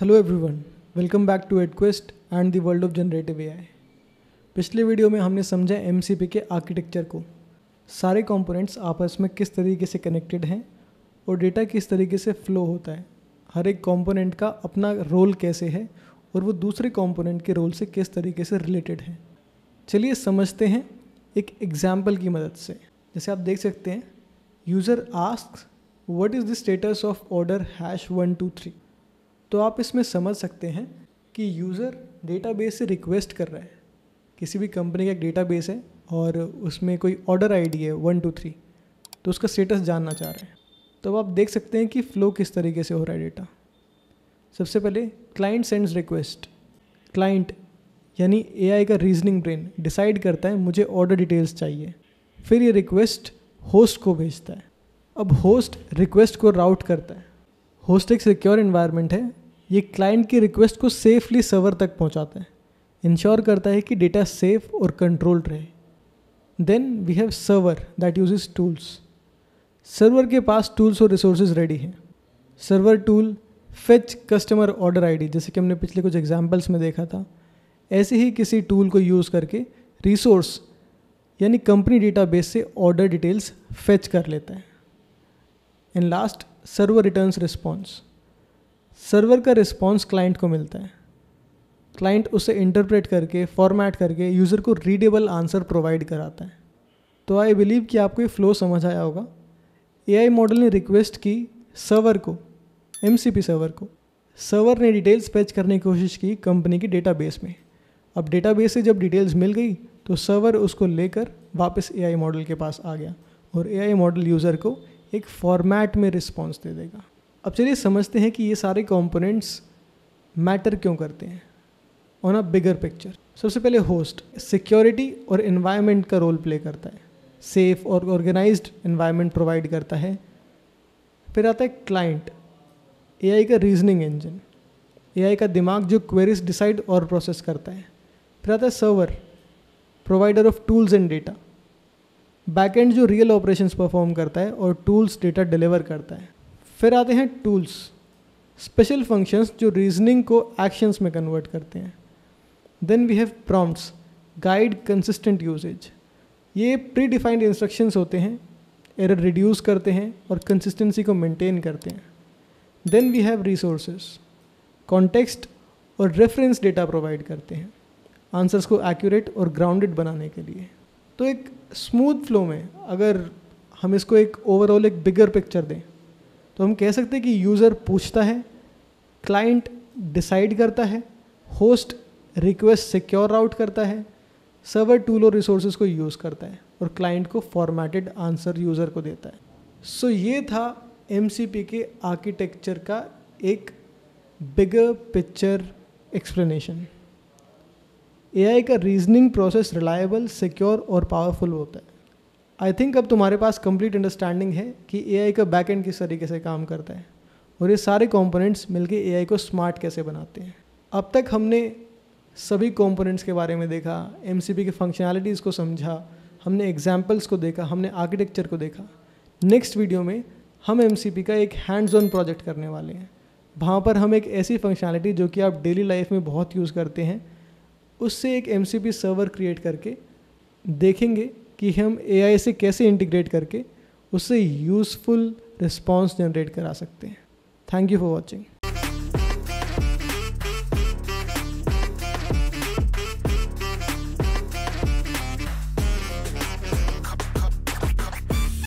Hello everyone, welcome back to EdQuest and the world of generative AI. पिछले video में हमने समझा MCP के आर्किटेक्चर को, सारे कंपोनेंट्स आपस में किस तरीके से कनेक्टेड हैं और डेटा किस तरीके से फ्लो होता है, हर एक कंपोनेंट का अपना रोल कैसे है और वो दूसरे कंपोनेंट के रोल से किस तरीके से रिलेटेड है। चलिए समझते हैं एक एग्जाम्पल की मदद से। जैसे आप देख सकते हैं, user asks what is the status of order #123। तो आप इसमें समझ सकते हैं कि यूज़र डेटाबेस से रिक्वेस्ट कर रहा है। किसी भी कंपनी का एक डेटाबेस है और उसमें कोई ऑर्डर आईडी है 123, तो उसका स्टेटस जानना चाह रहे हैं। तो आप देख सकते हैं कि फ़्लो किस तरीके से हो रहा है डेटा। सबसे पहले क्लाइंट सेंड्स रिक्वेस्ट। क्लाइंट यानी एआई का रीजनिंग ब्रेन डिसाइड करता है मुझे ऑर्डर डिटेल्स चाहिए। फिर ये रिक्वेस्ट होस्ट को भेजता है। अब होस्ट रिक्वेस्ट को राउट करता है। होस्ट एक सिक्योर एनवायरनमेंट है, ये क्लाइंट की रिक्वेस्ट को सेफली सर्वर तक पहुंचाता है, इंश्योर करता है कि डेटा सेफ और कंट्रोल्ड रहे। Then we have server that uses tools. Server के पास टूल्स और रिसोर्सेज रेडी हैं। Server tool fetch customer order ID, जैसे कि हमने पिछले कुछ एग्जांपल्स में देखा था, ऐसे ही किसी टूल को यूज़ करके रिसोर्स यानी कंपनी डेटाबेस से ऑर्डर डिटेल्स फेच कर लेता है। And last, server returns response. Server का रिस्पॉन्स क्लाइंट को मिलता है। क्लाइंट उसे इंटरप्रेट करके फॉर्मेट करके यूज़र को रीडेबल आंसर प्रोवाइड कराता है। तो आई बिलीव कि आपको ये फ्लो समझ आया होगा। एआई मॉडल ने रिक्वेस्ट की सर्वर को, एमसीपी सर्वर को। सर्वर ने डिटेल्स फेच करने की कोशिश की कंपनी की डेटाबेस में। अब डेटाबेस से जब डिटेल्स मिल गई तो सर्वर उसको लेकर वापस एआई मॉडल के पास आ गया और एआई मॉडल यूज़र को एक फॉर्मेट में रिस्पॉन्स दे देगा। अब चलिए समझते हैं कि ये सारे कंपोनेंट्स मैटर क्यों करते हैं ऑन अ बिगर पिक्चर। सबसे पहले होस्ट सिक्योरिटी और एनवायरनमेंट का रोल प्ले करता है, सेफ और ऑर्गेनाइज्ड एनवायरनमेंट प्रोवाइड करता है। फिर आता है क्लाइंट, एआई का रीजनिंग इंजन, एआई का दिमाग जो क्वेरीज डिसाइड और प्रोसेस करता है। फिर आता है server, provider of tools and data, backend जो रियल ऑपरेशंस परफॉर्म करता है और टूल्स डेटा डिलीवर करता है। फिर आते हैं टूल्स, स्पेशल फंक्शंस जो रीजनिंग को एक्शंस में कन्वर्ट करते हैं। Then we have prompts, guide consistent usage. ये प्री डिफाइंड इंस्ट्रक्शंस होते हैं, एरर रिड्यूस करते हैं और कंसिस्टेंसी को मेंटेन करते हैं। Then we have resources, context और रेफरेंस डेटा प्रोवाइड करते हैं आंसर्स को एक्यूरेट और ग्राउंडेड बनाने के लिए। तो एक स्मूथ फ्लो में अगर हम इसको एक ओवरऑल एक बिगर पिक्चर दें तो हम कह सकते हैं कि यूज़र पूछता है, क्लाइंट डिसाइड करता है, होस्ट रिक्वेस्ट सिक्योर राउट करता है, सर्वर टूल और रिसोर्सेज को यूज़ करता है और क्लाइंट को फॉर्मेटेड आंसर यूज़र को देता है। सो ये था एमसीपी के आर्किटेक्चर का एक बिगर पिक्चर एक्सप्लेनेशन। एआई का रीजनिंग प्रोसेस रिलायबल, सिक्योर और पावरफुल होता है। आई थिंक अब तुम्हारे पास कंप्लीट अंडरस्टैंडिंग है कि एआई का बैकएंड किस तरीके से काम करता है और ये सारे कंपोनेंट्स मिलके एआई को स्मार्ट कैसे बनाते हैं। अब तक हमने सभी कंपोनेंट्स के बारे में देखा, एमसीपी के फंक्शनैलिटीज़ को समझा, हमने एग्जाम्पल्स को देखा, हमने आर्किटेक्चर को देखा। नेक्स्ट वीडियो में हम एमसीपी का एक हैंड्स ऑन प्रोजेक्ट करने वाले हैं। वहाँ पर हम एक ऐसी फंक्शनैलिटी जो कि आप डेली लाइफ में बहुत यूज़ करते हैं, उससे एक एमसीपी सर्वर क्रिएट करके देखेंगे कि हम एआई से कैसे इंटीग्रेट करके उससे यूज़फुल रिस्पॉन्स जनरेट करा सकते हैं। Thank you for watching.